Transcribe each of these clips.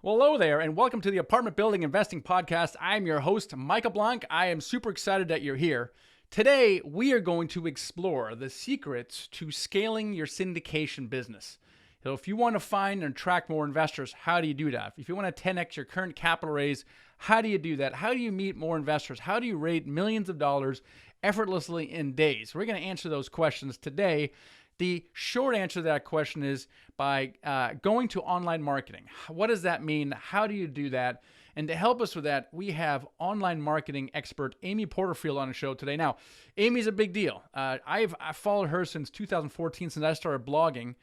Well, hello there, and welcome to the Apartment Building Investing Podcast. I'm your host, Michael Blanc. I am super excited that you're here. Today, we are going to explore the secrets to scaling your syndication business. So if you want to find and attract more investors, how do you do that? If you want to 10x your current capital raise, how do you do that? How do you meet more investors? How do you raise millions of dollars effortlessly in days? We're going to answer those questions today. The short answer to that question is by going to online marketing. What does that mean? How do you do that? And to help us with that, we have online marketing expert Amy Porterfield on the show today. Now, Amy's a big deal. I've followed her since 2014, since I started blogging.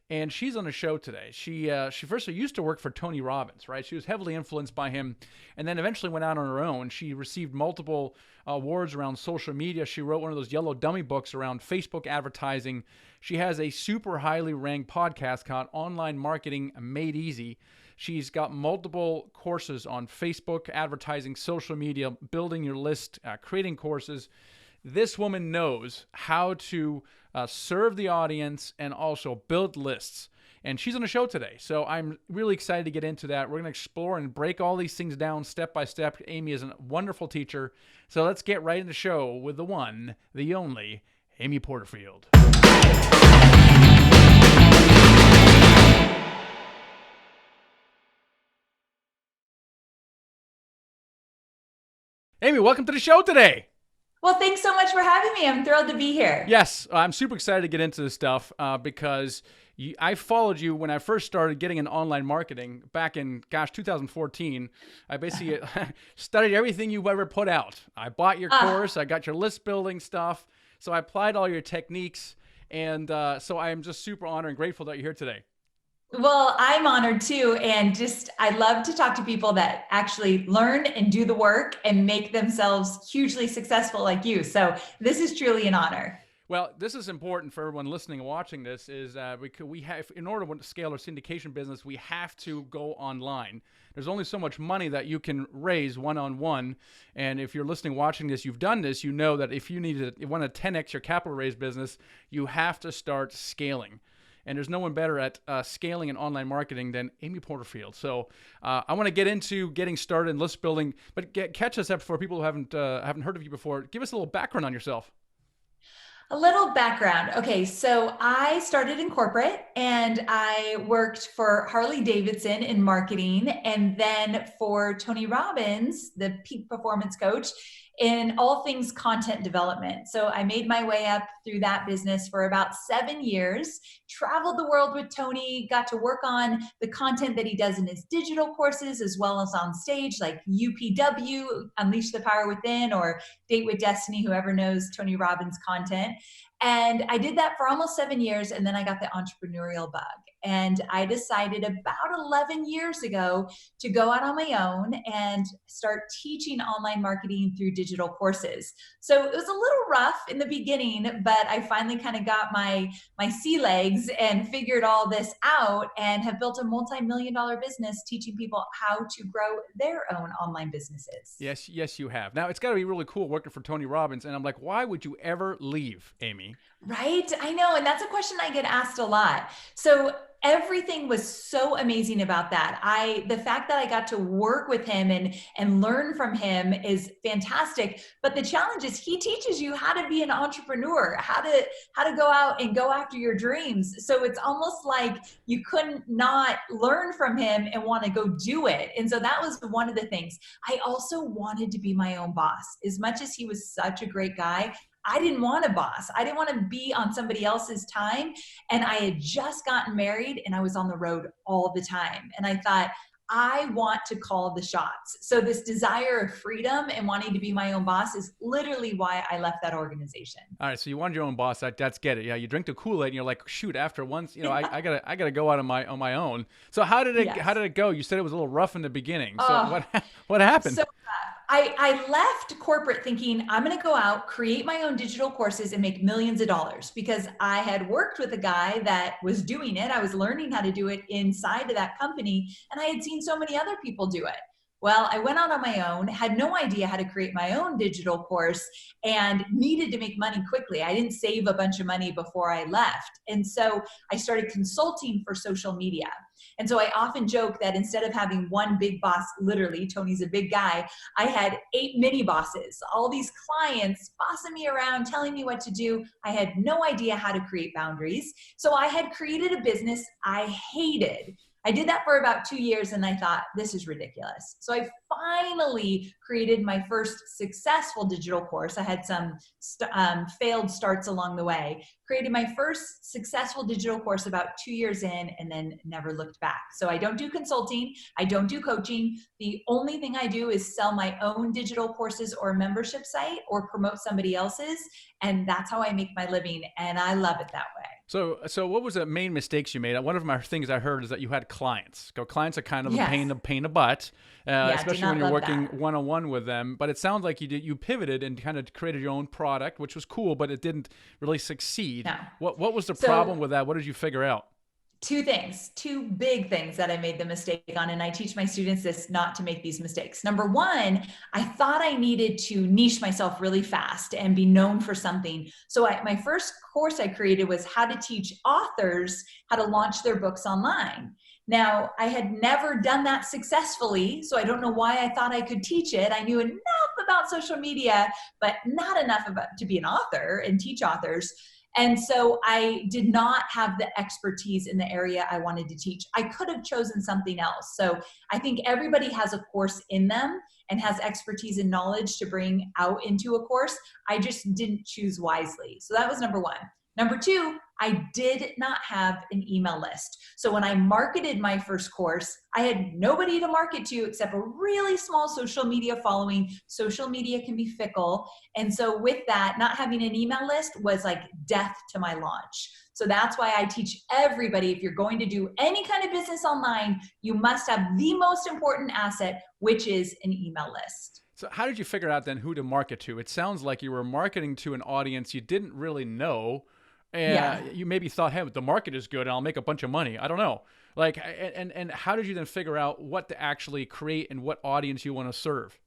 And she's on the show today. She first used to work for Tony Robbins, right? She was heavily influenced by him, and then eventually went out on her own. She received multiple awards around social media. She wrote one of those yellow dummy books around Facebook advertising. She has a super highly ranked podcast called Online Marketing Made Easy. She's got multiple courses on Facebook advertising, social media, building your list, creating courses. This woman knows how to serve the audience and also build lists. And she's on the show today. So I'm really excited to get into that. We're going to explore and break all these things down step by step. Amy is a wonderful teacher. So let's get right into the show with the one, the only, Amy Porterfield. Amy, welcome to the show today. Well, thanks so much for having me. I'm thrilled to be here. Yes, I'm super excited to get into this stuff because I followed you when I first started getting into online marketing back in, 2014. I basically studied everything you've ever put out. I bought your course. I got your list building stuff. So I applied all your techniques. And so I am just super honored and grateful that you're here today. Well, I'm honored too. And I love to talk to people that actually learn and do the work and make themselves hugely successful like you. So this is truly an honor. Well, this is important for everyone listening and watching this is we have, in order to scale our syndication business, we have to go online. There's only so much money that you can raise one-on-one. And if you're listening, watching this, you've done this, you know that if you want to 10x your capital raise business, you have to start scaling. And there's no one better at scaling and online marketing than Amy Porterfield. So I want to get into getting started in list building, but catch us up for people who haven't heard of you before. Give us a little background on yourself. A little background. Okay, so I started in corporate and I worked for Harley Davidson in marketing and then for Tony Robbins, the peak performance coach, in all things content development. So I made my way up through that business for about 7 years, traveled the world with Tony, got to work on the content that he does in his digital courses, as well as on stage, like UPW, Unleash the Power Within, or Date with Destiny, whoever knows Tony Robbins content. And I did that for almost 7 years. And then I got the entrepreneurial bug. And I decided about 11 years ago to go out on my own and start teaching online marketing through digital courses. So it was a little rough in the beginning, but I finally kind of got my sea legs and figured all this out and have built a multi-million-dollar business teaching people how to grow their own online businesses. Yes, you have. Now, it's got to be really cool working for Tony Robbins. And I'm like, why would you ever leave, Amy? Right? I know. And that's a question I get asked a lot. So everything was so amazing about that. The fact that I got to work with him and learn from him is fantastic. But the challenge is he teaches you how to be an entrepreneur, how to go out and go after your dreams. So it's almost like you couldn't not learn from him and want to go do it. And so that was one of the things. I also wanted to be my own boss. As much as he was such a great guy, I didn't want a boss. I didn't want to be on somebody else's time. And I had just gotten married and I was on the road all the time. And I thought, I want to call the shots. So this desire of freedom and wanting to be my own boss is literally why I left that organization. All right, so you wanted your own boss. That's get it. Yeah, you drink the Kool-Aid and you're like, shoot. After once, I gotta go out on my own. So how did it go? You said it was a little rough in the beginning. So what happened? So I left corporate thinking I'm going to go out, create my own digital courses and make millions of dollars because I had worked with a guy that was doing it. I was learning how to do it inside of that company and I had seen so many other people do it. Well, I went out on my own, had no idea how to create my own digital course and needed to make money quickly. I didn't save a bunch of money before I left. And so I started consulting for social media. And so I often joke that instead of having one big boss, literally, Tony's a big guy, I had 8 mini bosses, all these clients bossing me around, telling me what to do. I had no idea how to create boundaries. So I had created a business I hated. I did that for about 2 years and I thought, this is ridiculous. So I finally created my first successful digital course. I had some failed starts along the way, created my first successful digital course about 2 years in and then never looked back. So I don't do consulting. I don't do coaching. The only thing I do is sell my own digital courses or a membership site or promote somebody else's. And that's how I make my living. And I love it that way. So what was the main mistakes you made? One of my things I heard is that you had clients. Clients are kind of a pain in the butt, especially when you're working one-on-one with them. But it sounds like you pivoted and kind of created your own product, which was cool, but it didn't really succeed. No. What was the problem with that? What did you figure out? Two big things that I made the mistake on, and I teach my students this not to make these mistakes. Number one, I thought I needed to niche myself really fast and be known for something. So my first course I created was how to teach authors how to launch their books online. Now, I had never done that successfully, so I don't know why I thought I could teach it. I knew enough about social media, but not enough to be an author and teach authors. And so I did not have the expertise in the area I wanted to teach. I could have chosen something else. So I think everybody has a course in them and has expertise and knowledge to bring out into a course. I just didn't choose wisely. So that was number one. Number two, I did not have an email list. So when I marketed my first course, I had nobody to market to except a really small social media following. Social media can be fickle. And so with that, not having an email list was like death to my launch. So that's why I teach everybody, if you're going to do any kind of business online, you must have the most important asset, which is an email list. So how did you figure out then who to market to? It sounds like you were marketing to an audience you didn't really know. You maybe thought, hey, the market is good and I'll make a bunch of money. I don't know. And how did you then figure out what to actually create and what audience you want to serve?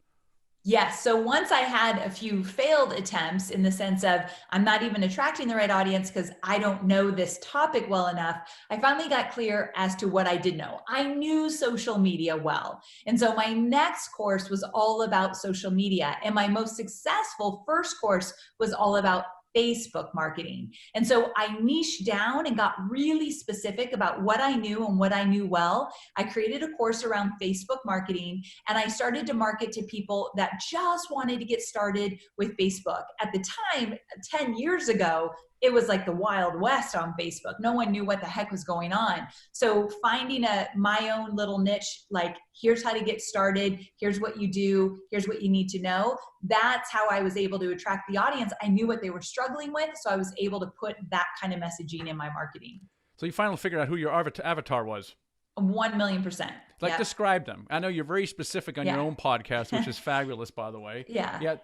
Yes. So once I had a few failed attempts in the sense of I'm not even attracting the right audience because I don't know this topic well enough, I finally got clear as to what I did know. I knew social media well. And so my next course was all about social media. And my most successful first course was all about Facebook marketing. And so I niched down and got really specific about what I knew and what I knew well. I created a course around Facebook marketing and I started to market to people that just wanted to get started with Facebook. At the time, 10 years ago, it was like the Wild West on Facebook. No one knew what the heck was going on. So finding my own little niche, like here's how to get started, here's what you do, here's what you need to know. That's how I was able to attract the audience. I knew what they were struggling with, so I was able to put that kind of messaging in my marketing. So you finally figured out who your avatar was. 1,000,000%. Describe them. I know you're very specific on your own podcast, which is fabulous, by the way. Yeah.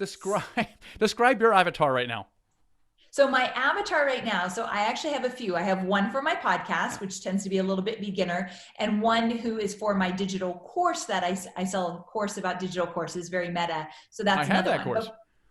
Describe your avatar right now. So my avatar right now, so I actually have a few. I have one for my podcast, which tends to be a little bit beginner, and one who is for my digital course that I sell a course about digital courses, very meta. So that's I have another that one. course.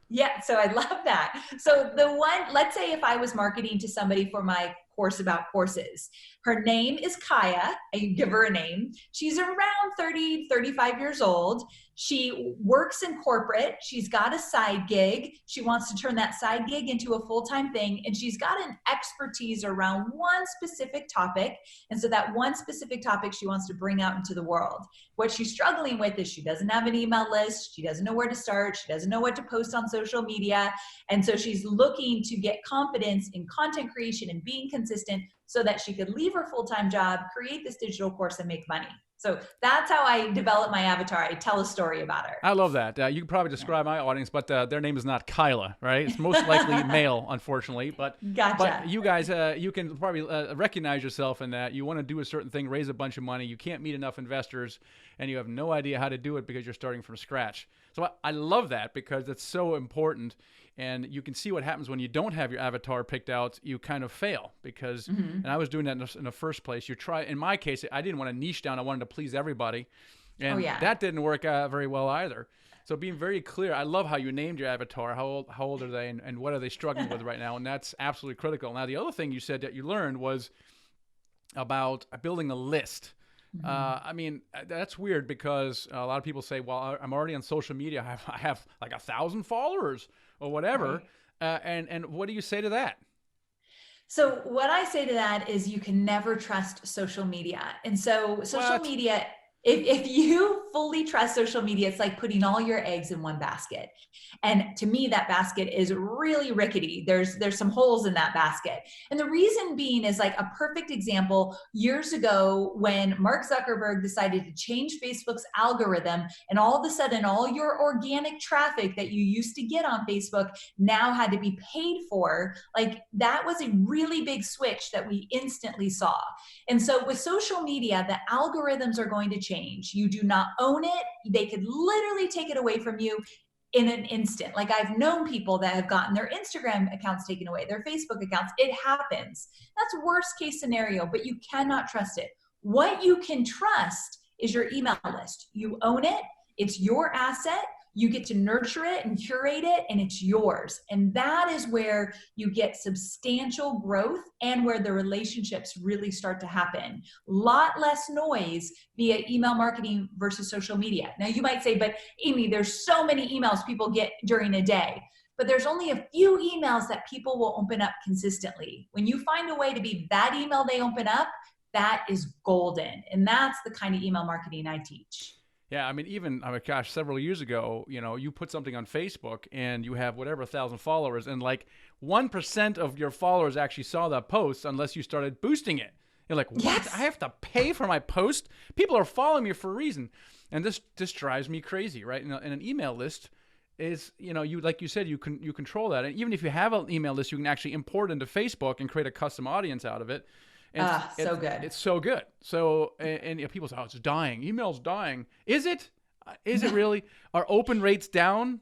Yeah, so I love that. So the one, let's say if I was marketing to somebody for my course about courses, her name is Kaya. I give her a name. She's around 30, 35 years old. She works in corporate. She's got a side gig. She wants to turn that side gig into a full-time thing. And she's got an expertise around one specific topic. And so that one specific topic she wants to bring out into the world. What she's struggling with is she doesn't have an email list. She doesn't know where to start. She doesn't know what to post on social media. And so she's looking to get confidence in content creation and being consistent so that she could leave her full-time job, create this digital course, and make money. So that's how I develop my avatar. I tell a story about her. I love that. You can probably describe my audience, but their name is not Kyla, right? It's most likely male, unfortunately. But Gotcha. But you guys, you can probably recognize yourself in that. You want to do a certain thing, raise a bunch of money. You can't meet enough investors, and you have no idea how to do it because you're starting from scratch. So I love that because it's so important. And you can see what happens when you don't have your avatar picked out. You kind of fail because, and I was doing that in the first place. You try. In my case, I didn't want to niche down. I wanted to please everybody, and that didn't work out very well either. So being very clear, I love how you named your avatar. How old are they, and what are they struggling with right now? And that's absolutely critical. Now, the other thing you said that you learned was about building a list. Mhm. I mean, that's weird because a lot of people say, well, I'm already on social media. I have like 1,000 followers or whatever. Right. And what do you say to that? So, what I say to that is you can never trust social media. And so, social What? media, if you fully trust social media, it's like putting all your eggs in one basket. And to me, that basket is really rickety. There's some holes in that basket. And the reason being is like a perfect example years ago when Mark Zuckerberg decided to change Facebook's algorithm, and all of a sudden, all your organic traffic that you used to get on Facebook now had to be paid for. Like that was a really big switch that we instantly saw. And so with social media, the algorithms are going to change. You do not own it. They could literally take it away from you in an instant. Like I've known people that have gotten their Instagram accounts taken away, their Facebook accounts. It happens. That's worst case scenario, but you cannot trust it. What you can trust is your email list. You own it. It's your asset. You get to nurture it and curate it, and it's yours. And that is where you get substantial growth and where the relationships really start to happen. Lot less noise via email marketing versus social media. Now, you might say, but Amy, there's so many emails people get during a day. But there's only a few emails that people will open up consistently. When you find a way to be that email they open up, that is golden. And that's the kind of email marketing I teach. Yeah, I mean, even gosh, several years ago, you put something on Facebook and you have whatever 1,000 followers, and like 1% of your followers actually saw that post unless you started boosting it. You're like, what? I Yes. have to pay for my post? People are following me for a reason, and this drives me crazy, right? And an email list is, you like you said, you control that, and even if you have an email list, you can actually import into Facebook and create a custom audience out of it. And So good. it's so good. So, people say, oh, it's dying. Email's dying. Is it? Is it really? Are open rates down?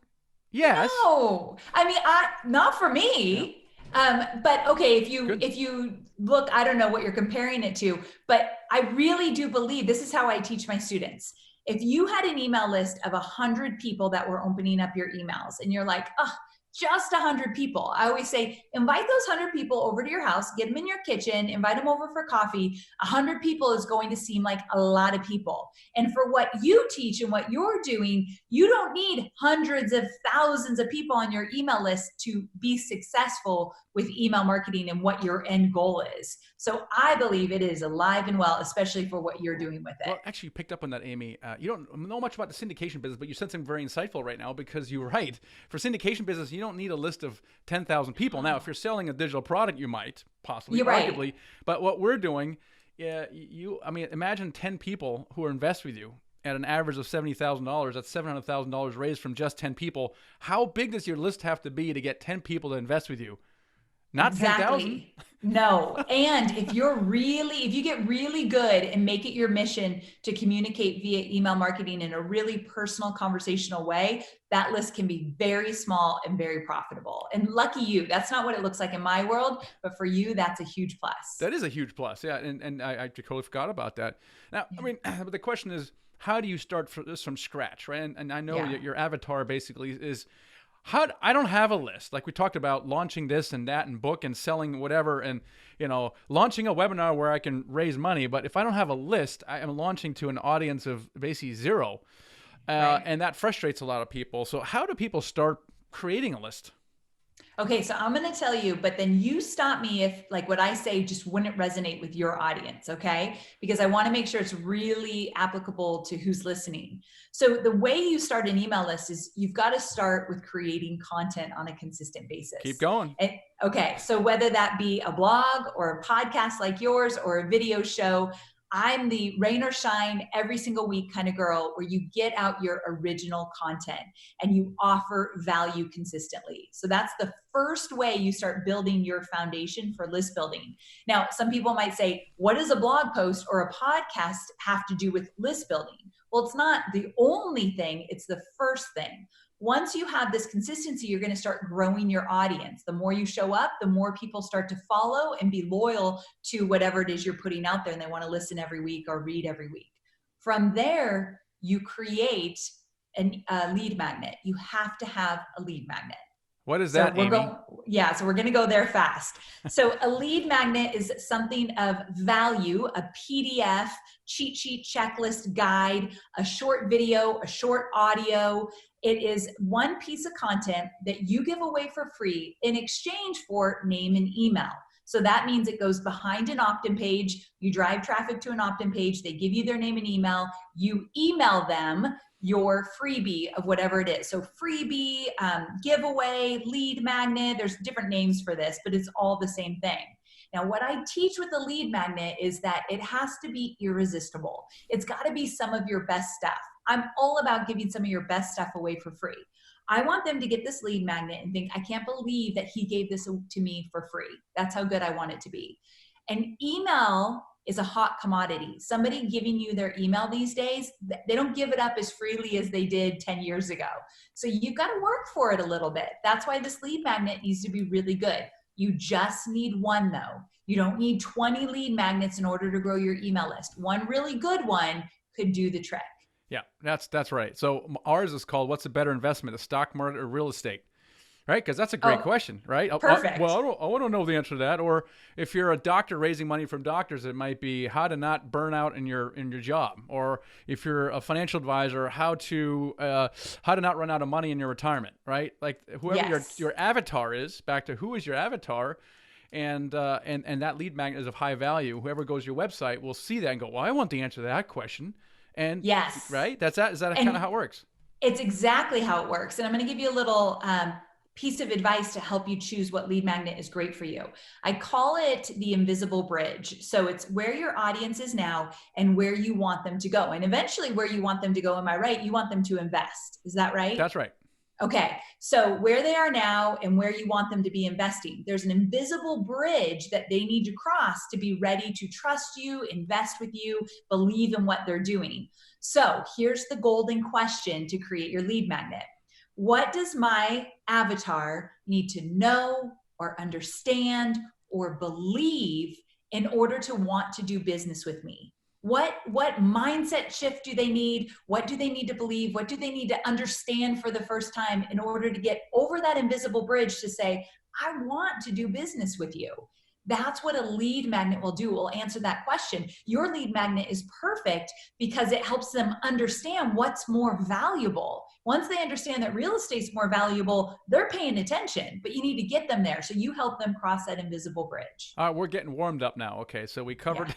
Yes. No, I mean, not for Yeah. me. But okay, Good. if you look, I don't know what you're comparing it to, but I really do believe this is how I teach my students. If you had an email list of 100 people that were opening up your emails, and you're like, oh, just 100 people. I always say, invite those 100 people over to your house, get them in your kitchen, invite them over for coffee. 100 people is going to seem like a lot of people. And for what you teach and what you're doing, you don't need hundreds of thousands of people on your email list to be successful with email marketing and what your end goal is. So I believe it is alive and well, especially for what you're doing with it. Well, actually, you picked up on that, Amy. You don't know much about the syndication business, but you said something very insightful right now, because you're right. For syndication business, you don't need a list of 10,000 people. Now, if you're selling a digital product, you might, possibly, You're right. arguably. But what we're doing, yeah, I mean, imagine 10 people who are invest with you at an average of $70,000. That's $700,000 raised from just 10 people. How big does your list have to be to get 10 people to invest with you? Not 10,000. Exactly. No. And if you get really good and make it your mission to communicate via email marketing in a really personal, conversational way, that list can be very small and very profitable. And lucky you, that's not what it looks like in my world, but for you, that's a huge plus. That is a huge plus. Yeah. And I totally forgot about that. Now, I Yeah. mean, but the question is, how do you start this from scratch, right? And I know Yeah. your avatar basically is, I don't have a list. Like we talked about launching this and that and book and selling whatever, and launching a webinar where I can raise money. But if I don't have a list, I am launching to an audience of basically zero, Right. and that frustrates a lot of people. So how do people start creating a list? Okay, so I'm going to tell you, but then you stop me if like what I say just wouldn't resonate with your audience, okay? Because I want to make sure it's really applicable to who's listening. So the way you start an email list is you've got to start with creating content on a consistent Keep basis. going. And okay, so whether that be a blog or a podcast like yours or a video show, I'm the rain or shine every single week kind of girl where you get out your original content and you offer value consistently. So that's the first way you start building your foundation for list building. Now, some people might say, what does a blog post or a podcast have to do with list building? Well, it's not the only thing, it's the first thing. Once you have this consistency, you're going to start growing your audience. The more you show up, the more people start to follow and be loyal to whatever it is you're putting out there, and they want to listen every week or read every week. From there, you create a lead magnet. You have to have a lead magnet. What is So that, we're Amy? going, yeah, so we're going to go there fast. So a lead magnet is something of value, a PDF, cheat sheet, checklist, guide, a short video, a short audio. It is one piece of content that you give away for free in exchange for name and email. So that means it goes behind an opt-in page. You drive traffic to an opt-in page. They give you their name and email. You email them your freebie of whatever it is. So freebie, giveaway, lead magnet, there's different names for this, but it's all the same thing. Now, what I teach with the lead magnet is that it has to be irresistible. It's got to be some of your best stuff. I'm all about giving some of your best stuff away for free. I want them to get this lead magnet and think, I can't believe that he gave this to me for free. That's how good I want it to be. And email is a hot commodity. Somebody giving you their email these days, they don't give it up as freely as they did 10 years ago. So you've got to work for it a little bit. That's why this lead magnet needs to be really good. You just need one though. You don't need 20 lead magnets in order to grow your email list. One really good one could do the trick. Yeah, that's right. So ours is called, what's a better investment, the stock market or real estate? Right? Because that's a great question, right? Perfect. Well, I want to know the answer to that. Or if you're a doctor raising money from doctors, it might be how to not burn out in your job. Or if you're a financial advisor, how to not run out of money in your retirement, right? Like whoever Yes. your avatar is, back to who is your avatar, and that lead magnet is of high value. Whoever goes to your website will see that and go, well, I want the answer to that question. And Yes. right? Is that kind of how it works? It's exactly how it works. And I'm going to give you a little piece of advice to help you choose what lead magnet is great for you. I call it the invisible bridge. So it's where your audience is now and where you want them to go. And eventually where you want them to go, am I right? You want them to invest. Is that right? That's right. Okay, so where they are now and where you want them to be investing, there's an invisible bridge that they need to cross to be ready to trust you, invest with you, believe in what they're doing. So here's the golden question to create your lead magnet. What does my avatar need to know or understand or believe in order to want to do business with me? What mindset shift do they need? What do they need to believe? What do they need to understand for the first time in order to get over that invisible bridge to say, I want to do business with you? That's what a lead magnet will do. Will answer that question. Your lead magnet is perfect because it helps them understand what's more valuable. Once they understand that real estate's more valuable, they're paying attention, but you need to get them there. So you help them cross that invisible bridge. We're getting warmed up now. Okay, so we covered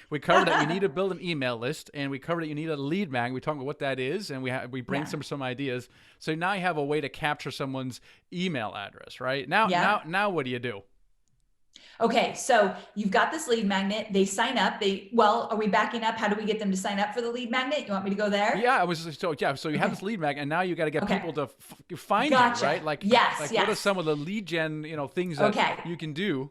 we covered that you need to build an email list, and we covered that you need a lead mag. We talked about what that is, and we brainstormed some ideas. So now you have a way to capture someone's email address, right? Now what do you do? Okay, so you've got this lead magnet. They sign up. Are we backing up? How do we get them to sign up for the lead magnet? You want me to go there? Yeah, I was so you have this lead mag, and now you got to get people to find you, right? Like what are some of the lead gen things that you can do?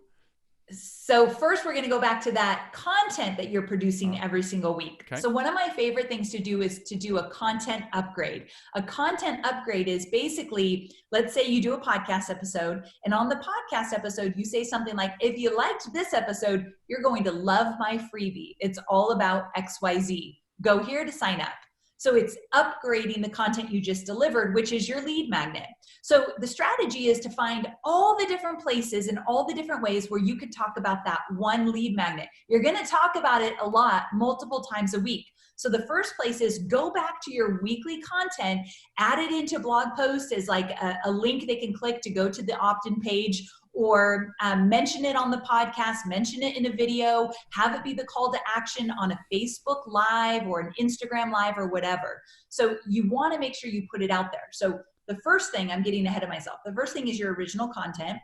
So first we're going to go back to that content that you're producing every single week. Okay. So one of my favorite things to do is to do a content upgrade. A content upgrade is basically, let's say you do a podcast episode, and on the podcast episode, you say something like, if you liked this episode, you're going to love my freebie. It's all about XYZ. Go here to sign up. So it's upgrading the content you just delivered, which is your lead magnet. So the strategy is to find all the different places and all the different ways where you could talk about that one lead magnet. You're going to talk about it a lot, multiple times a week. So the first place is go back to your weekly content, add it into blog posts as like a link they can click to go to the opt-in page, or mention it on the podcast, mention it in a video, have it be the call to action on a Facebook Live or an Instagram Live or whatever. So you want to make sure you put it out there. So the first thing, I'm getting ahead of myself. The first thing is your original content.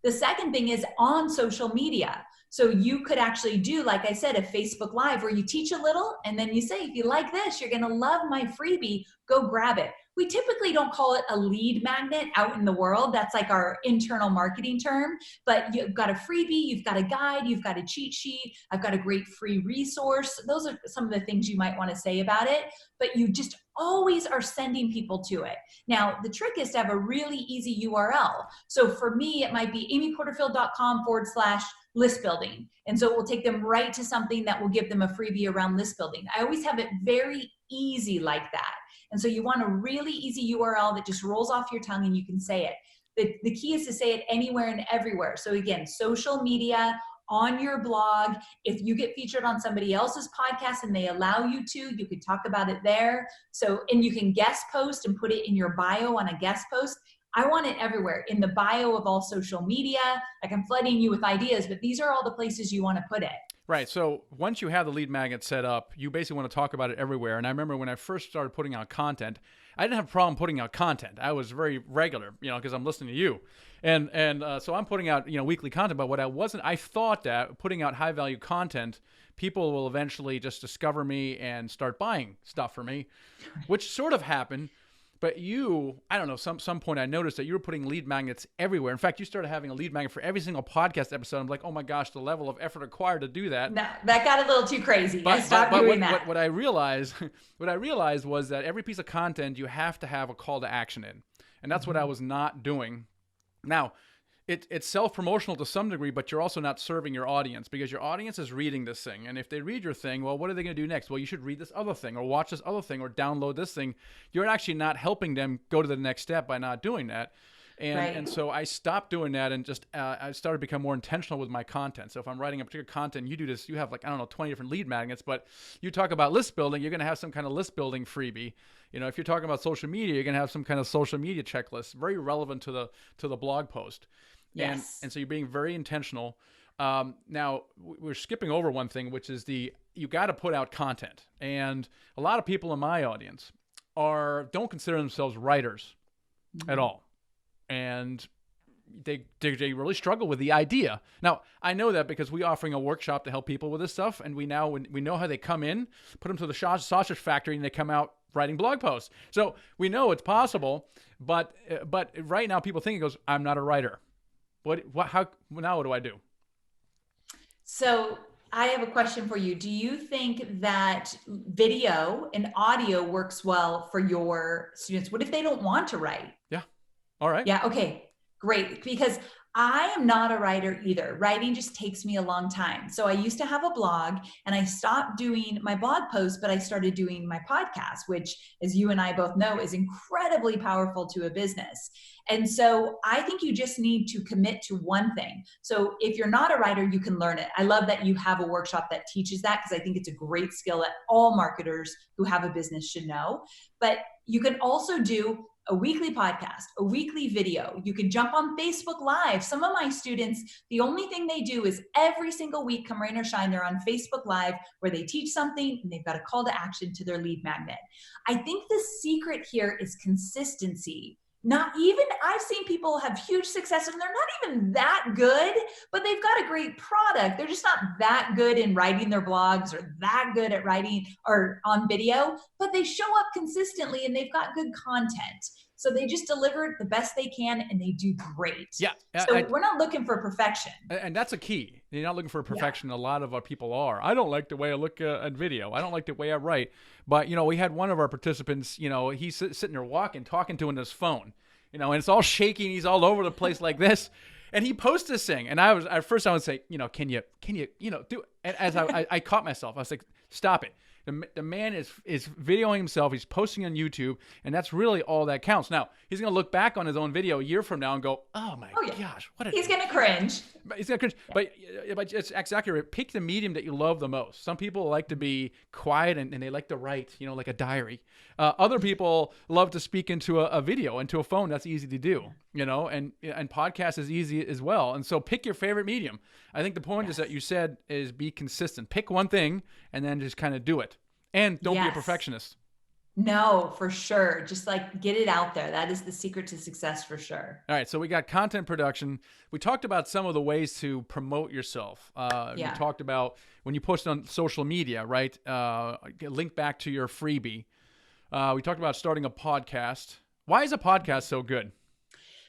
The second thing is on social media. So you could actually do, like I said, a Facebook Live where you teach a little and then you say, if you like this, you're going to love my freebie, go grab it. We typically don't call it a lead magnet out in the world. That's like our internal marketing term, but you've got a freebie, you've got a guide, you've got a cheat sheet, I've got a great free resource. Those are some of the things you might want to say about it, but you just always are sending people to it. Now, the trick is to have a really easy URL. So for me, it might be amyporterfield.com/list building. And so it will take them right to something that will give them a freebie around list building. I always have it very easy like that. And so you want a really easy URL that just rolls off your tongue and you can say it. The key is to say it anywhere and everywhere. So again, social media, on your blog. If you get featured on somebody else's podcast and they allow you to, you can talk about it there. So, and you can guest post and put it in your bio on a guest post. I want it everywhere, in the bio of all social media. Like, I'm flooding you with ideas, but these are all the places you want to put it. Right. So once you have the lead magnet set up, you basically want to talk about it everywhere. And I remember when I first started putting out content, I didn't have a problem putting out content. I was very regular, because I'm listening to you. And so I'm putting out, weekly content. But what I thought that putting out high value content, people will eventually just discover me and start buying stuff for me, which sort of happened. But I don't know, some point I noticed that you were putting lead magnets everywhere. In fact, you started having a lead magnet for every single podcast episode. I'm like, oh my gosh, the level of effort required to do that. No, that got a little too crazy. I stopped doing that. What I realized was that every piece of content you have to have a call to action in. And that's what I was not doing. Now, it's self-promotional to some degree, but you're also not serving your audience, because your audience is reading this thing. And if they read your thing, well, what are they going to do next? Well, you should read this other thing, or watch this other thing, or download this thing. You're actually not helping them go to the next step by not doing that. And so I stopped doing that, and just I started to become more intentional with my content. So if I'm writing a particular content, you do this, you have 20 different lead magnets, but you talk about list building, you're going to have some kind of list building freebie. If you're talking about social media, you're going to have some kind of social media checklist, very relevant to the blog post. Yes. And so you're being very intentional. Now, we're skipping over one thing, which is you got to put out content. And a lot of people in my audience don't consider themselves writers at all. And they really struggle with the idea. Now, I know that because we're offering a workshop to help people with this stuff. And we know how they come in, put them to the sausage factory, and they come out writing blog posts. So we know it's possible. But right now, people think, I'm not a writer. What do I do? So I have a question for you. Do you think that video and audio works well for your students? What if they don't want to write? Yeah. All right. Yeah. Okay, great. Because I am not a writer either. Writing just takes me a long time. So I used to have a blog, and I stopped doing my blog posts, but I started doing my podcast, which, as you and I both know, is incredibly powerful to a business. And so I think you just need to commit to one thing. So if you're not a writer, you can learn it. I love that you have a workshop that teaches that, because I think it's a great skill that all marketers who have a business should know. But you can also do a weekly podcast, a weekly video. You can jump on Facebook Live. Some of my students, the only thing they do is every single week, come rain or shine, they're on Facebook Live, where they teach something and they've got a call to action to their lead magnet. I think the secret here is consistency. I've seen people have huge success and they're not even that good, but they've got a great product. They're just not that good in writing their blogs, or that good at writing or on video, but they show up consistently and they've got good content. So they just deliver the best they can and they do great. Yeah. So we're not looking for perfection. And that's a key. You're not looking for perfection. Yeah. A lot of our people are. I don't like the way I look at video. I don't like the way I write. But, we had one of our participants, he's sitting there talking to his phone, and it's all shaking. He's all over the place like this. And he posts this thing. And at first I would say, can you do it? And as I caught myself, I was like, stop it. The man is videoing himself. He's posting on YouTube, and that's really all that counts. Now, he's going to look back on his own video a year from now and go, oh my gosh, he's going to cringe. He's going to cringe. Yeah. But it's exactly right. Pick the medium that you love the most. Some people like to be quiet and they like to write, like a diary. Other people love to speak into a video, into a phone. That's easy to do, and podcast is easy as well. And so pick your favorite medium. I think the point is that you said is be consistent. Pick one thing and then just kind of do it. And don't be a perfectionist. No, for sure. Just get it out there. That is the secret to success for sure. All right. So we got content production. We talked about some of the ways to promote yourself. We talked about when you post on social media, right? Link back to your freebie. We talked about starting a podcast. Why is a podcast so good?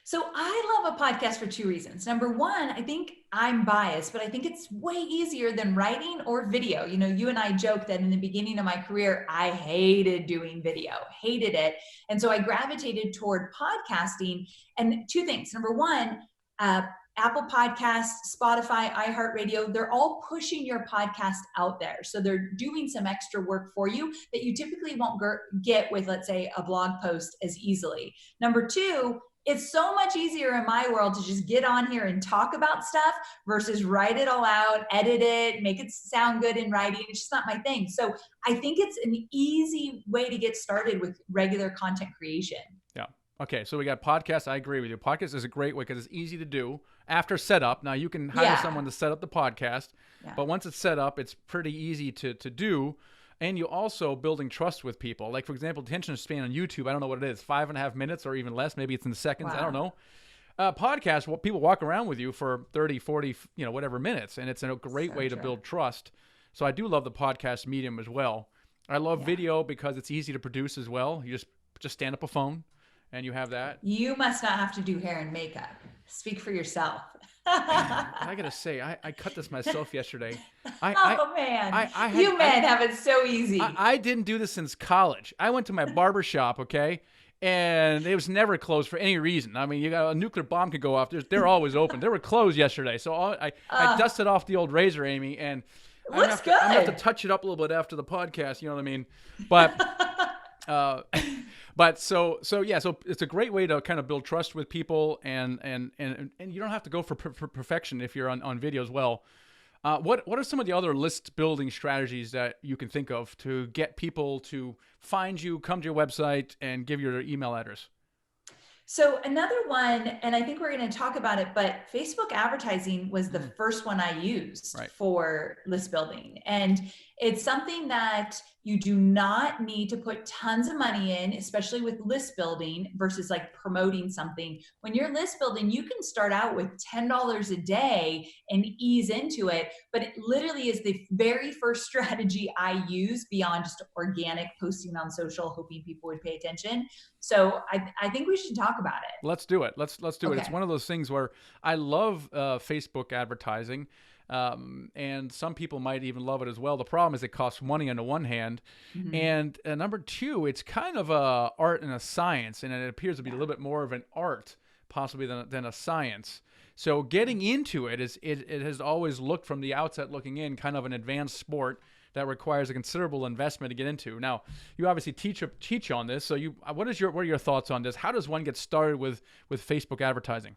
So I love a podcast for two reasons. Number one, I think I'm biased, but I think it's way easier than writing or video. You and I joke that in the beginning of my career, I hated doing video, hated it. And so I gravitated toward podcasting. And two things. Number one, Apple Podcasts, Spotify, iHeartRadio, they're all pushing your podcast out there. So they're doing some extra work for you that you typically won't get with, let's say, a blog post as easily. Number two, it's so much easier in my world to just get on here and talk about stuff versus write it all out, edit it, make it sound good in writing. It's just not my thing. So I think it's an easy way to get started with regular content creation. Yeah. Okay, so we got podcasts. I agree with you. Podcast is a great way because it's easy to do after setup. Now, you can hire someone to set up the podcast, but once it's set up, it's pretty easy to do. And you also building trust with people. Like, for example, attention span on YouTube, I don't know what it is, 5.5 minutes or even less. Maybe it's in the seconds. I don't know. Podcast, well, people walk around with you for 30, 40, whatever minutes. And it's a great way to build trust. So I do love the podcast medium as well. I love video because it's easy to produce as well. You just stand up a phone and you have that. You must not have to do hair and makeup. Speak for yourself. I gotta say, I cut this myself yesterday. Man, you men have it so easy. I didn't do this since college. I went to my barber shop, okay, and it was never closed for any reason. I mean, you got a nuclear bomb could go off. They're always open. They were closed yesterday, so I dusted off the old razor, Amy, and I'm gonna have to touch it up a little bit after the podcast. You know what I mean? But so it's a great way to kind of build trust with people, and you don't have to go for perfection if you're on video as well. What are some of the other list building strategies that you can think of to get people to find you, come to your website, and give you their email address? So another one, and I think we're going to talk about it, but Facebook advertising was the first one I used for list building. And it's something that you do not need to put tons of money in, especially with list building versus like promoting something. When you're list building, you can start out with $10 a day and ease into it. But it literally is the very first strategy I use beyond just organic posting on social, hoping people would pay attention. So I think we should talk about it. Let's do it. Let's do it. It's one of those things where I love Facebook advertising. And some people might even love it as well. The problem is it costs money on the one hand, and number two, it's kind of a art and a science, and it appears to be a little bit more of an art possibly than a science. So getting into it it has always looked from the outset looking in kind of an advanced sport that requires a considerable investment to get into. Now, you obviously teach on this. So what are your thoughts on this? How does one get started with Facebook advertising?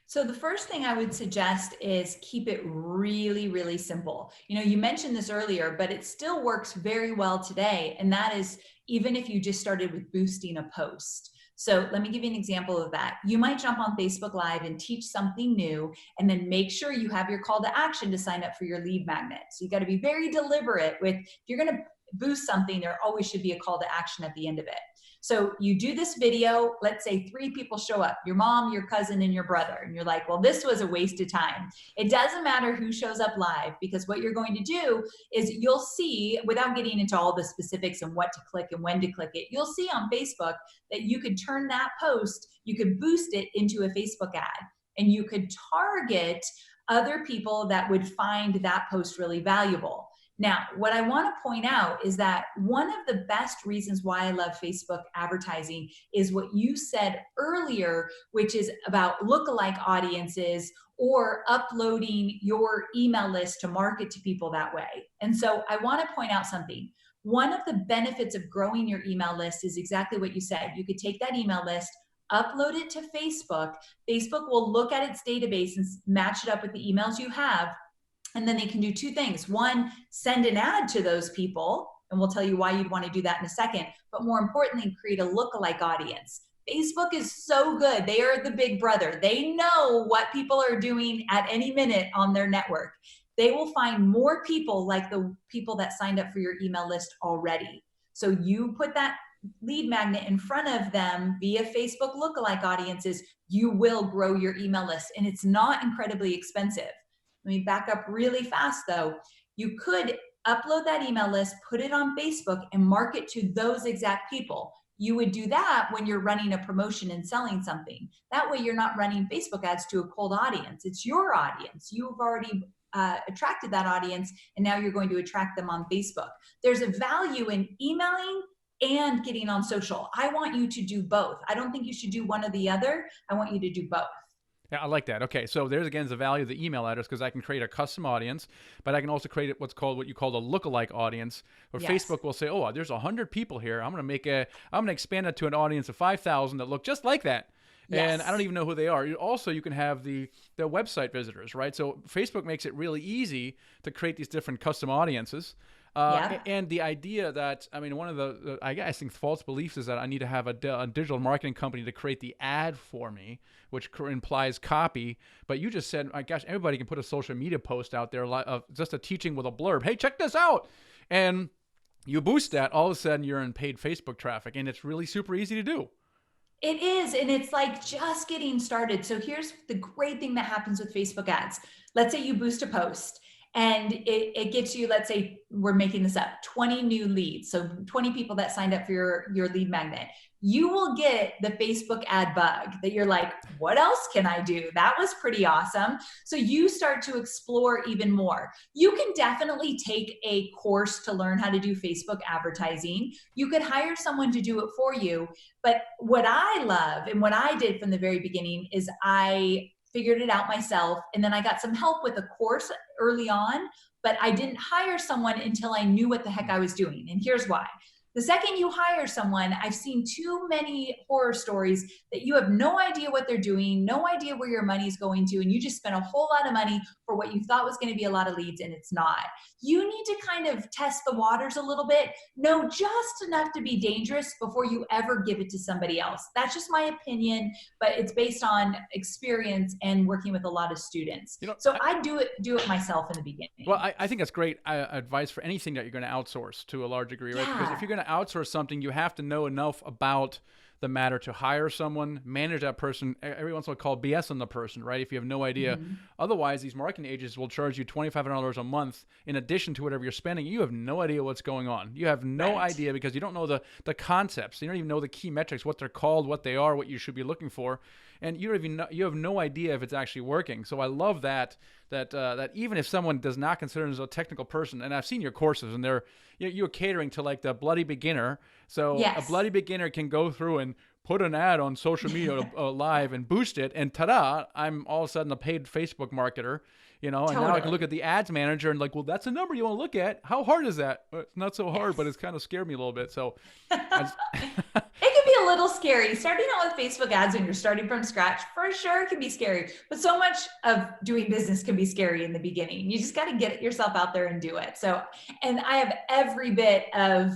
So the first thing I would suggest is keep it really, really simple. You mentioned this earlier, but it still works very well today. And that is even if you just started with boosting a post. So let me give you an example of that. You might jump on Facebook Live and teach something new, and then make sure you have your call to action to sign up for your lead magnet. So you got to be very deliberate with, if you're going to boost something, there always should be a call to action at the end of it. So you do this video, let's say 3 people show up, your mom, your cousin, and your brother. And you're like, well, this was a waste of time. It doesn't matter who shows up live, because what you're going to do is you'll see, without getting into all the specifics and what to click and when to click it, you'll see on Facebook that you could turn that post, you could boost it into a Facebook ad, and you could target other people that would find that post really valuable. Now, what I want to point out is that one of the best reasons why I love Facebook advertising is what you said earlier, which is about lookalike audiences or uploading your email list to market to people that way. And so I want to point out something. One of the benefits of growing your email list is exactly what you said. You could take that email list, upload it to Facebook. Facebook will look at its database and match it up with the emails you have. And then they can do 2 things. One, send an ad to those people, and we'll tell you why you'd want to do that in a second. But more importantly, create a lookalike audience. Facebook is so good. They are the big brother. They know what people are doing at any minute on their network. They will find more people like the people that signed up for your email list already. So you put that lead magnet in front of them via Facebook lookalike audiences, you will grow your email list. And it's not incredibly expensive. Let me back up really fast though. You could upload that email list, put it on Facebook, and market to those exact people. You would do that when you're running a promotion and selling something. That way you're not running Facebook ads to a cold audience. It's your audience. You've already attracted that audience, and now you're going to attract them on Facebook. There's a value in emailing and getting on social. I want you to do both. I don't think you should do one or the other. I want you to do both. Yeah, I like that. Okay, so there's again the value of the email address, because I can create a custom audience, but I can also create what you call a lookalike audience, where Facebook will say, "Oh, there's 100 people here. I'm going to expand it to an audience of 5,000 that look just like that." and I don't Yes. even know who they are. Also, you can have the website visitors, right? So Facebook makes it really easy to create these different custom audiences. Yeah. And the idea that, I mean, one of the I guess, I think false beliefs is that I need to have a digital marketing company to create the ad for me, which implies copy. But you just said, my gosh, everybody can put a social media post out there, just a teaching with a blurb. Hey, check this out. And you boost that, all of a sudden you're in paid Facebook traffic, and it's really super easy to do. It is. And it's like just getting started. So here's the great thing that happens with Facebook ads. Let's say you boost a post and it gets you, let's say we're making this up, 20 new leads. So 20 people that signed up for your lead magnet. You will get the Facebook ad bug that you're like, what else can I do? That was pretty awesome. So you start to explore even more. You can definitely take a course to learn how to do Facebook advertising. You could hire someone to do it for you. But what I love and what I did from the very beginning is I figured it out myself. And then I got some help with a course early on, but I didn't hire someone until I knew what the heck I was doing. And here's why. The second you hire someone, I've seen too many horror stories that you have no idea what they're doing, no idea where your money's going to, and you just spent a whole lot of money for what you thought was going to be a lot of leads, and it's not. You need to kind of test the waters a little bit, know just enough to be dangerous before you ever give it to somebody else. That's just my opinion, but it's based on experience and working with a lot of students. So I do it myself in the beginning. Well, I think that's great advice for anything that you're going to outsource to a large degree, right? Yeah. Because if you're going to outsource something, you have to know enough about the matter to hire someone, manage that person. Every once in a while, call BS on the person, right? If you have no idea. Mm-hmm. Otherwise, these marketing agents will charge you $2,500 a month in addition to whatever you're spending. You have no idea what's going on. You have no idea because you don't know the concepts. You don't even know the key metrics, what they're called, what they are, what you should be looking for. And you have no idea if it's actually working. So I love that even if someone does not consider themselves a technical person, and I've seen your courses, and you're catering to like the bloody beginner. So yes. A bloody beginner can go through and put an ad on social media live and boost it, and ta-da! I'm all of a sudden a paid Facebook marketer. And now I can look at the ads manager and like, well, that's a number you want to look at. How hard is that? It's not so hard, but it's kind of scared me a little bit. So it can be a little scary. Starting out with Facebook ads when you're starting from scratch, for sure, it can be scary. But so much of doing business can be scary in the beginning. You just got to get yourself out there and do it. So, and I have every bit of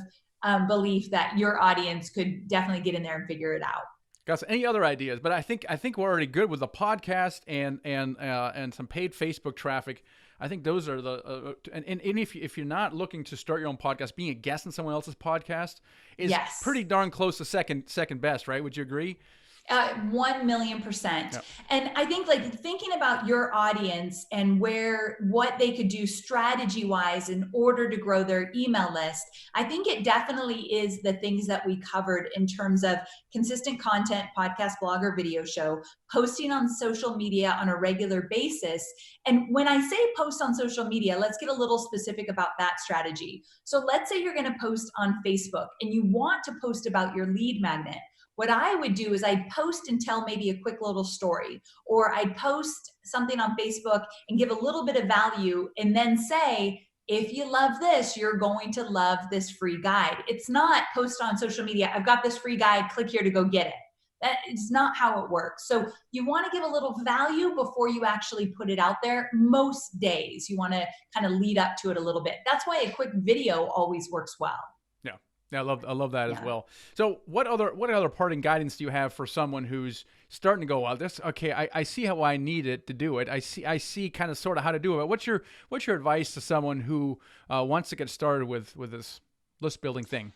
belief that your audience could definitely get in there and figure it out. Gus, any other ideas? But I think we're already good with the podcast and some paid Facebook traffic. I think those are the and if you're not looking to start your own podcast, being a guest in someone else's podcast is pretty darn close to second best, right? Would you agree? 1,000,000%. Yep. And I think like thinking about your audience and what they could do strategy wise in order to grow their email list, I think it definitely is the things that we covered in terms of consistent content, podcast, blog, or video show, posting on social media on a regular basis. And when I say post on social media, let's get a little specific about that strategy. So let's say you're going to post on Facebook and you want to post about your lead magnet. What I would do is I'd post and tell maybe a quick little story, or I'd post something on Facebook and give a little bit of value and then say, if you love this, you're going to love this free guide. It's not post on social media, I've got this free guide, click here to go get it. That is not how it works. So you want to give a little value before you actually put it out there. Most days you want to kind of lead up to it a little bit. That's why a quick video always works well. Yeah, I love that as well. So what other parting guidance do you have for someone who's starting to go, well, I see how I need it to do it. I see kind of sort of how to do it. But what's your advice to someone who wants to get started with this list building thing?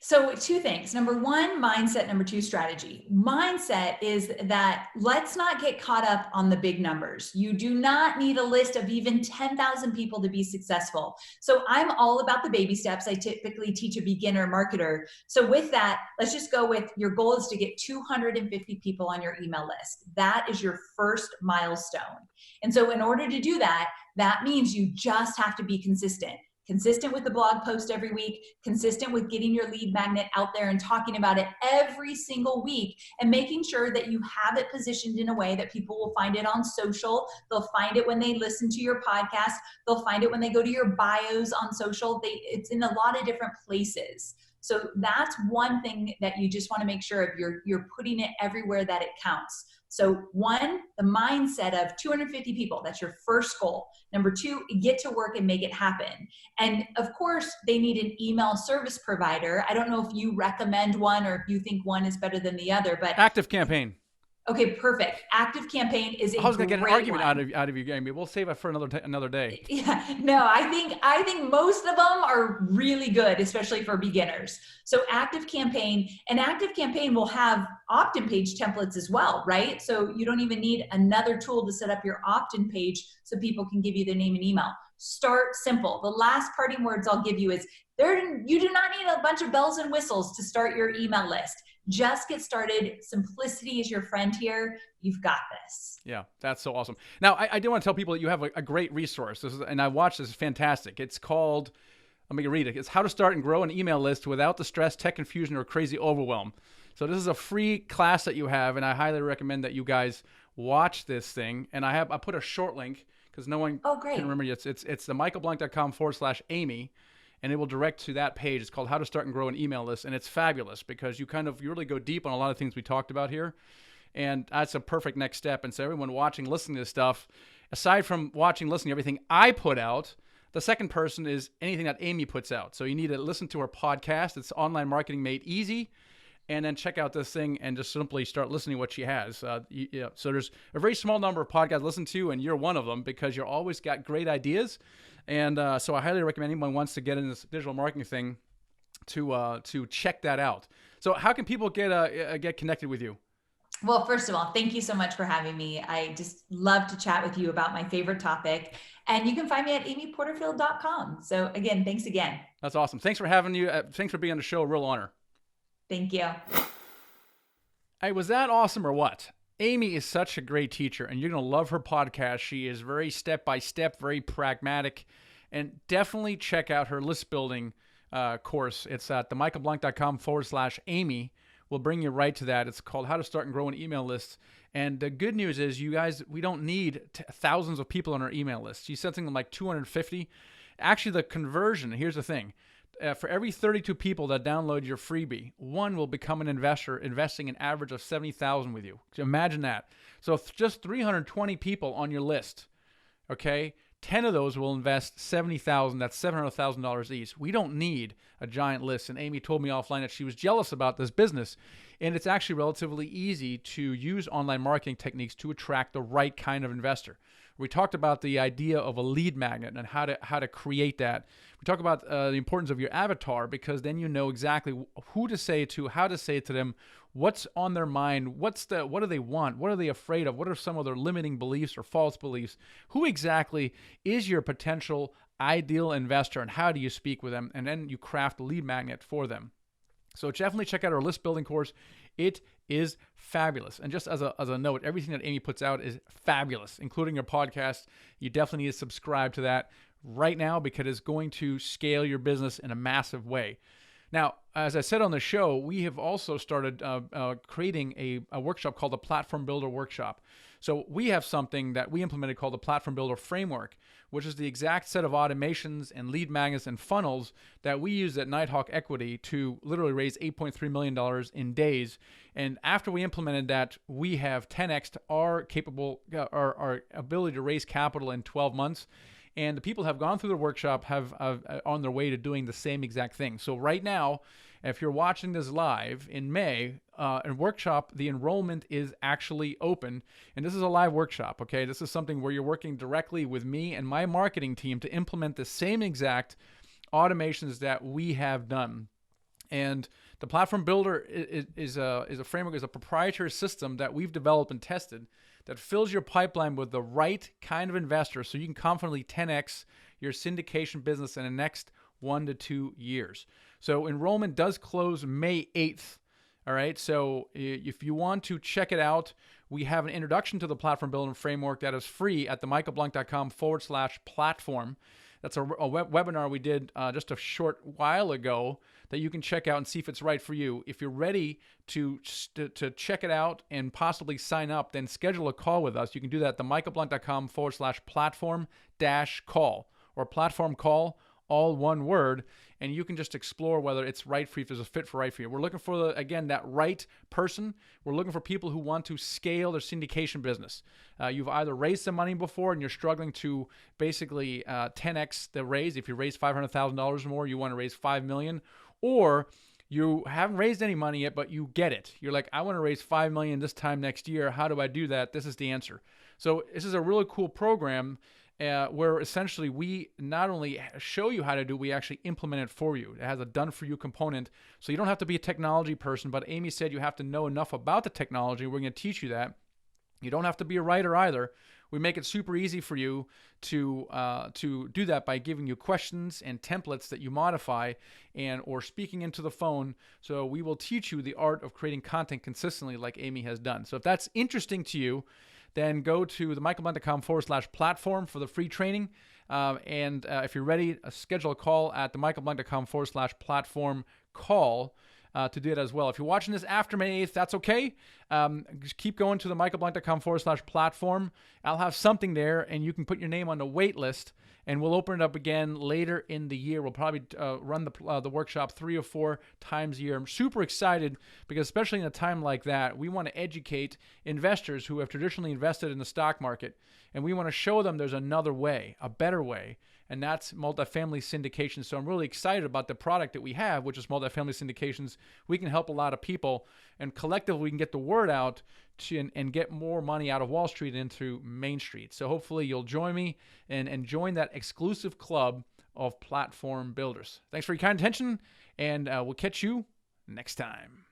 So 2 things. Number 1, mindset. Number 2, strategy. Mindset is that let's not get caught up on the big numbers. You do not need a list of even 10,000 people to be successful. So I'm all about the baby steps. I typically teach a beginner marketer. So with that, let's just go with your goal is to get 250 people on your email list. That is your first milestone. And so in order to do that, that means you just have to be consistent. Consistent with the blog post every week, consistent with getting your lead magnet out there and talking about it every single week, and making sure that you have it positioned in a way that people will find it on social. They'll find it when they listen to your podcast. They'll find it when they go to your bios on social. It's in a lot of different places. So that's one thing that you just want to make sure of. You're putting it everywhere that it counts. So one, the mindset of 250 people, that's your first goal. Number two, get to work and make it happen. And of course, they need an email service provider. I don't know if you recommend one or if you think one is better than the other, but Active Campaign. Okay, perfect. Active Campaign is a I was going to get an argument one. out of you, Amy. We'll save it for another day. Yeah, no, I think most of them are really good, especially for beginners. So Active Campaign will have opt-in page templates as well, right? So you don't even need another tool to set up your opt-in page so people can give you their name and email. Start simple. The last parting words I'll give you is you do not need a bunch of bells and whistles to start your email list. Just get started. Simplicity is your friend here. You've got this. Yeah, that's so awesome. Now, I do want to tell people that you have a great resource. And I watched this. It's fantastic. It's called, let me read it. It's How to Start and Grow an Email List Without the Stress, Tech Confusion, or Crazy Overwhelm. So this is a free class that you have, and I highly recommend that you guys watch this thing. And I put a short link because no one can remember yet. It's the michaelblank.com/Amy. And it will direct to that page. It's called How to Start and Grow an Email List. And it's fabulous because you really go deep on a lot of things we talked about here. And that's a perfect next step. And so everyone watching, listening to this stuff, aside from watching, listening to everything I put out, the second person is anything that Amy puts out. So you need to listen to her podcast. It's Online Marketing Made Easy. And then check out this thing and just simply start listening to what she has. So there's a very small number of podcasts to listen to, and you're one of them because you're always got great ideas. And so I highly recommend anyone who wants to get into this digital marketing thing to check that out. So how can people get connected with you? Well, first of all, thank you so much for having me. I just love to chat with you about my favorite topic. And you can find me at amyporterfield.com. So again, thanks again. That's awesome. Thanks for having you. Thanks for being on the show. A real honor. Thank you. Hey, was that awesome or what? Amy is such a great teacher, and you're going to love her podcast. She is very step-by-step, very pragmatic, and definitely check out her list building course. It's at themichaelblank.com/Amy. We'll bring you right to that. It's called How to Start and Grow an Email List. And the good news is, you guys, we don't need thousands of people on our email list. She said something like 250. Actually, the conversion, here's the thing. For every 32 people that download your freebie, one will become an investor, investing an average of $70,000 with you. So imagine that. So just 320 people on your list, okay? 10 of those will invest $70,000. That's $700,000 each. We don't need a giant list. And Amy told me offline that she was jealous about this business. And it's actually relatively easy to use online marketing techniques to attract the right kind of investor. We talked about the idea of a lead magnet and how to create that. We talk about the importance of your avatar, because then you know exactly who to say it to, how to say it to them, what's on their mind, what do they want, what are they afraid of, what are some of their limiting beliefs or false beliefs, who exactly is your potential ideal investor, and how do you speak with them, and then you craft a lead magnet for them. So definitely check out our list building course. It is fabulous. And just as a note, everything that Amy puts out is fabulous, including her podcast. You definitely need to subscribe to that right now because it's going to scale your business in a massive way. Now, as I said on the show, we have also started creating a workshop called the Platform Builder Workshop. So we have something that we implemented called the Platform Builder Framework, which is the exact set of automations and lead magnets and funnels that we use at Nighthawk Equity to literally raise $8.3 million in days. And after we implemented that, we have 10x'd our ability to raise capital in 12 months. And the people have gone through the workshop have on their way to doing the same exact thing. So right now, if you're watching this live in May, a workshop, the enrollment is actually open. And this is a live workshop, okay? This is something where you're working directly with me and my marketing team to implement the same exact automations that we have done. And the Platform Builder is a framework, is a proprietary system that we've developed and tested that fills your pipeline with the right kind of investor so you can confidently 10x your syndication business in the next 1 to 2 years. So enrollment does close May 8th. All right, so if you want to check it out, we have an introduction to the Platform Building Framework that is free at themichaelblank.com/platform. That's a webinar we did just a short while ago that you can check out and see if it's right for you. If you're ready to check it out and possibly sign up, then schedule a call with us. You can do that at themichaelblank.com/platform-call or platform call, all one word, and you can just explore whether it's right for you, if there's a fit for right for you. We're looking for, again, that right person. We're looking for people who want to scale their syndication business. You've either raised some money before and you're struggling to basically 10x the raise. If you raise $500,000 more, you want to raise $5 million, or you haven't raised any money yet, but you get it. You're like, I want to raise $5 million this time next year. How do I do that? This is the answer. So this is a really cool program where essentially we not only show you how to do, we actually implement it for you. It has a done-for-you component, so you don't have to be a technology person, but Amy said you have to know enough about the technology. We're going to teach you that. You don't have to be a writer either. We make it super easy for you to do that by giving you questions and templates that you modify or speaking into the phone. So we will teach you the art of creating content consistently like Amy has done. So if that's interesting to you, then go to themichaelblank.com/platform for the free training. And if you're ready, schedule a call at themichaelblank.com/platform call to do it as well. If you're watching this after May 8th, that's okay. Just keep going to themichaelblank.com/platform. I'll have something there, and you can put your name on the wait list, and we'll open it up again later in the year. We'll probably run the workshop 3 or 4 times a year. I'm super excited because especially in a time like that, we want to educate investors who have traditionally invested in the stock market, and we want to show them there's another way, a better way, and that's multifamily syndication. So I'm really excited about the product that we have, which is multifamily syndications. We can help a lot of people, and collectively we can get the word out and get more money out of Wall Street into Main Street. So hopefully you'll join me and join that exclusive club of platform builders. Thanks for your kind attention, and we'll catch you next time.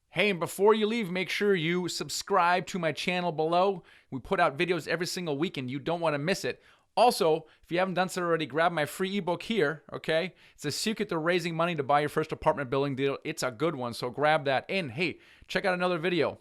Hey, and before you leave, make sure you subscribe to my channel below. We put out videos every single week, and you don't want to miss it. Also, if you haven't done so already, grab my free ebook here, okay? It's The Secret to Raising Money to Buy Your First Apartment Building Deal. It's a good one, so grab that. And hey, check out another video.